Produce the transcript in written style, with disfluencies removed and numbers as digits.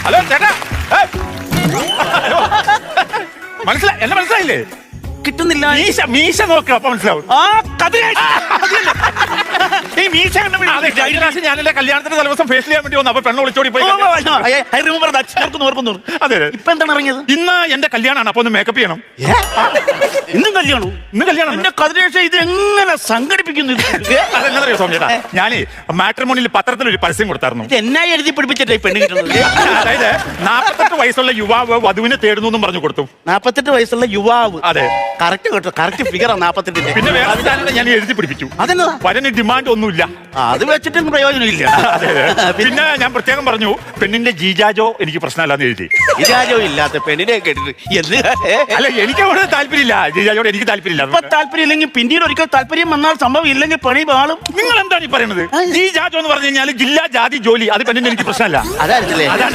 Hello ചേട്ടാ. Hello, മനസ്സിലായി, എന്നെ മനസ്സിലായില്ലേ? കിട്ടുന്നില്ല. മീശ നോക്കുക, അപ്പൊ മനസ്സിലാവും. ആ കതിരേശ്. ഈ മീശ ഞാനെന്റെ കല്യാണത്തിന്റെ തലേദിവസം ഫേസ് ചെയ്യാൻ വേണ്ടി വന്നു. അപ്പൊ പെണ്ണ് വിളിച്ചോടി പോയി. അതെ, ഇപ്പൊ എന്താണ് ഇറങ്ങിയത്? ഇന്ന് എന്റെ കല്യാണമാണ്, അപ്പൊ ഒന്ന് മേക്കപ്പ് ചെയ്യണം. ഇന്നും കല്യാണം? ഇന്ന് കല്യാണം. എന്റെ കതിരേശ ഇത് എങ്ങനെ സംഘടിപ്പിക്കുന്നു? അതെന്നറിയോ സോം ചേട്ടാ, ഞാനേ മാട്രിമോണിയിൽ പത്രത്തിലൊരു പരസ്യം കൊടുത്തായിരുന്നു. ഇത് എന്നായി എഴുതി പിടിപ്പിച്ചിട്ടേ പെണ്ണ് കിട്ടുന്നത്? അതായത് 48 വയസ്സുള്ള യുവാവ് വധുവിനെ തേടുന്നു എന്നും പറഞ്ഞു കൊടുത്തു. 48 വയസ്സുള്ള യുവാവ്. അതെ, കറക്റ്റ് കേട്ടോ, കറക്റ്റ് ഫിഗറാ 48. പിന്നെ വേറെ ചാനലിൽ ഞാൻ എഴുതി പിടിപ്പിച്ചു. അതെന്താ? വരന് ഡിമാൻഡ് ഒന്നുമില്ല. അത് വെച്ചിട്ടും പ്രയോജനമില്ല. പിന്നെ ഞാൻ പ്രത്യേകം പറഞ്ഞു, പെണ്ണിന്റെ ജീജാജോ എനിക്ക് പ്രശ്നമല്ലാന്ന് എഴുതി. ജീജാജോ ഇല്ലാത്ത പെണ്ണിനെ കേട്ടിട്ട് അല്ല, എനിക്ക് അവിടെ താല്പര്യമില്ല. ജീജാജോട് എനിക്ക് താല്പര്യമില്ല. ഇപ്പൊ താല്പര്യം ഇല്ലെങ്കിൽ പിന്നീട് ഒരിക്കൽ താല്പര്യം വന്നാൽ സംഭവം ഇല്ലെങ്കിൽ പണി പാളും. നിങ്ങൾ എന്താണ് ഈ പറയുന്നത്? ജീജാജോ എന്ന് പറഞ്ഞു കഴിഞ്ഞാൽ ജില്ലാ ജാതി ജോലി, അത് പെണ്ണിന്റെ എനിക്ക് പ്രശ്നമല്ല. അതായിരിക്കില്ലേ? അതാണ്.